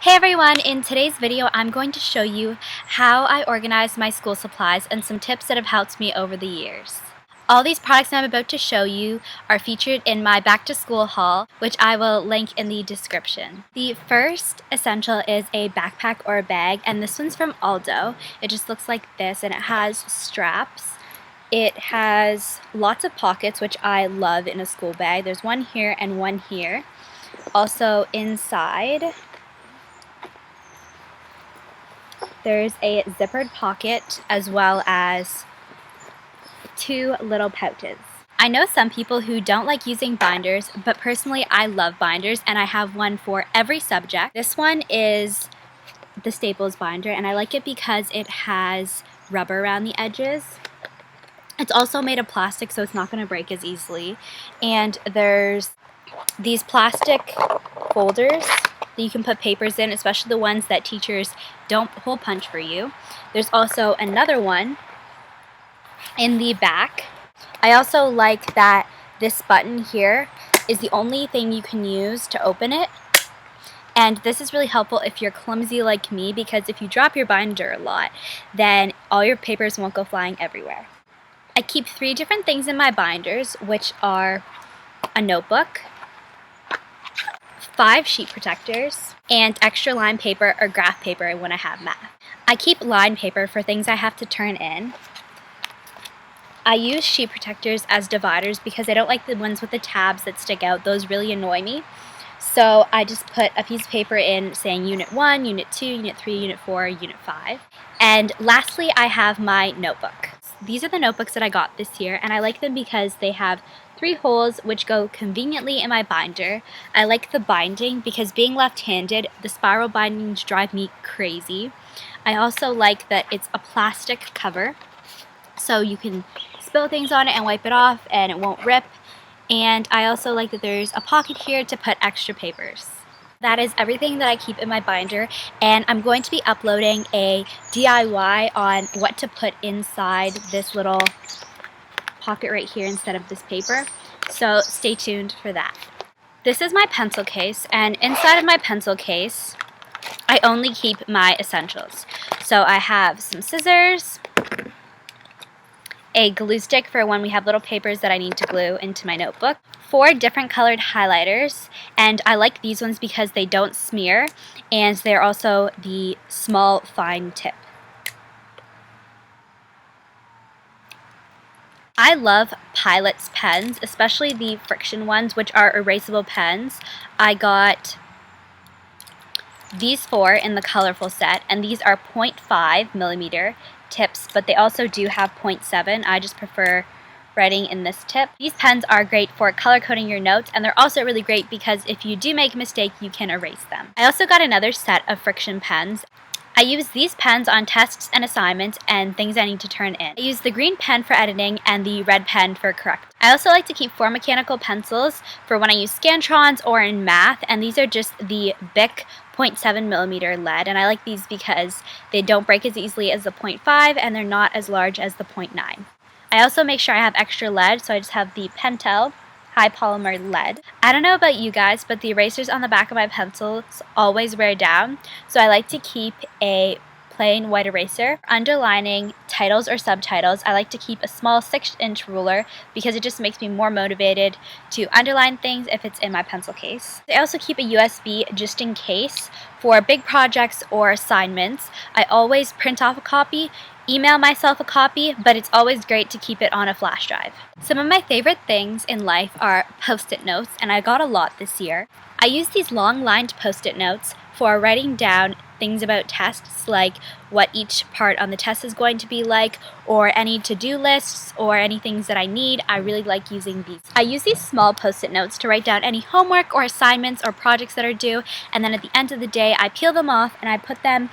Hey everyone, in today's video I'm going to show you how I organize my school supplies and some tips that have helped me over the years. All these products I'm about to show you are featured in my back to school haul, which I will link in the description. The first essential is a backpack or a bag, and this one's from Aldo. It just looks like this and it has straps. It has lots of pockets, which I love in a school bag. There's one here and one here. Also inside, there's a zippered pocket as well as two little pouches. I know some people who don't like using binders, but personally I love binders and I have one for every subject. This one is the Staples binder and I like it because it has rubber around the edges. It's also made of plastic, so it's not going to break as easily. And there's these plastic folders that you can put papers in, especially the ones that teachers don't hole punch for you. There's also another one in the back. I also like that this button here is the only thing you can use to open it. And this is really helpful if you're clumsy like me, because if you drop your binder a lot, then all your papers won't go flying everywhere. I keep 3 different things in my binders, which are a notebook, 5 sheet protectors, and extra line paper or graph paper when I have math. I keep line paper for things I have to turn in. I use sheet protectors as dividers because I don't like the ones with the tabs that stick out. Those really annoy me. So I just put a piece of paper in saying Unit 1, Unit 2, Unit 3, Unit 4, Unit 5. And lastly, I have my notebook. These are the notebooks that I got this year, and I like them because they have 3 holes which go conveniently in my binder. I like the binding because being left-handed, the spiral bindings drive me crazy. I also like that it's a plastic cover, so you can spill things on it and wipe it off and it won't rip. And I also like that there's a pocket here to put extra papers. That is everything that I keep in my binder, and I'm going to be uploading a DIY on what to put inside this little pocket right here instead of this paper, so stay tuned for that. This is my pencil case, and inside of my pencil case I only keep my essentials. So I have some scissors, a glue stick for when we have little papers that I need to glue into my notebook, 4 different colored highlighters, and I like these ones because they don't smear and they're also the small fine tip. I love Pilot's pens, especially the friction ones, which are erasable pens. I got these 4 in the colorful set, and these are 0.5 millimeter tips, but they also do have 0.7. I just prefer writing in this tip. These pens are great for color coding your notes, and they're also really great because if you do make a mistake, you can erase them. I also got another set of friction pens. I use these pens on tests and assignments and things I need to turn in. I use the green pen for editing and the red pen for correct. I also like to keep 4 mechanical pencils for when I use Scantrons or in math, and these are just the Bic 0.7 millimeter lead, and I like these because they don't break as easily as the 0.5 and they're not as large as the 0.9. I also make sure I have extra lead, so I just have the Pentel high polymer lead. I don't know about you guys, but the erasers on the back of my pencils always wear down, so I like to keep a plain white eraser. Underlining titles or subtitles, I like to keep a small 6-inch ruler because it just makes me more motivated to underline things if it's in my pencil case. I also keep a USB just in case for big projects or assignments. I always print off a copy, email myself a copy, but it's always great to keep it on a flash drive. Some of my favorite things in life are Postit Notes, and I got a lot this year. I use these long lined Postit Notes for writing down things about tests, like what each part on the test is going to be like, or any to-do lists, or any things that I need. I really like using these. I use these small Post-it notes to write down any homework or assignments or projects that are due, and then at the end of the day I peel them off and I put them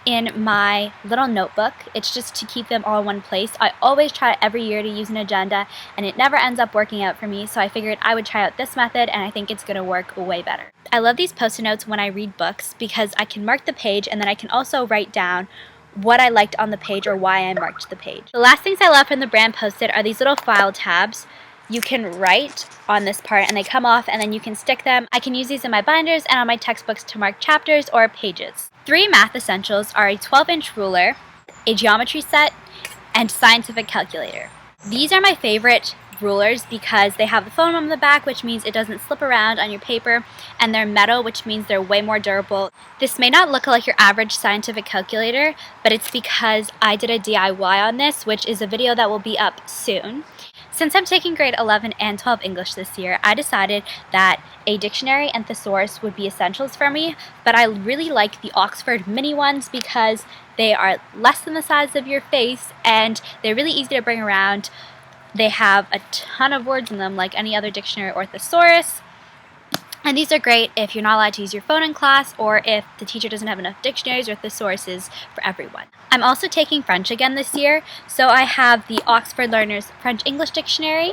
in my little notebook. It's just to keep them all in one place. I always try every year to use an agenda, and it never ends up working out for me, so I figured I would try out this method, and I think it's going to work way better. I love these Post-it notes when I read books because I can mark the page and then I can also write down what I liked on the page or why I marked the page. The last things I love from the brand Post-it are these little file tabs. you can write on this part and they come off and then you can stick them. I can use these in my binders and on my textbooks to mark chapters or pages. 3 math essentials are a 12-inch ruler, a geometry set, and scientific calculator. These are my favorite rulers because they have the foam on the back, which means it doesn't slip around on your paper, and they're metal, which means they're way more durable. This may not look like your average scientific calculator, but it's because I did a DIY on this, which is a video that will be up soon. Since I'm taking grade 11 and 12 English this year, I decided that a dictionary and thesaurus would be essentials for me, but I really like the Oxford mini ones because they are less than the size of your face and they're really easy to bring around. They have a ton of words in them like any other dictionary or thesaurus. And these are great if you're not allowed to use your phone in class or if the teacher doesn't have enough dictionaries or thesauruses for everyone. I'm also taking French again this year, so I have the Oxford Learner's French-English Dictionary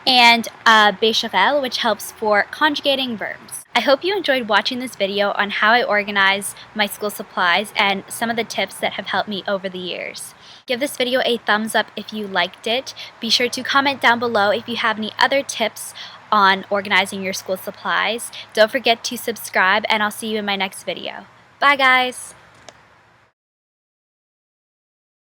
and Becherel, which helps for conjugating verbs. I hope you enjoyed watching this video on how I organize my school supplies and some of the tips that have helped me over the years. Give this video a thumbs up if you liked it. Be sure to comment down below if you have any other tips on organizing your school supplies. Don't forget to subscribe, and I'll see you in my next video. Bye guys!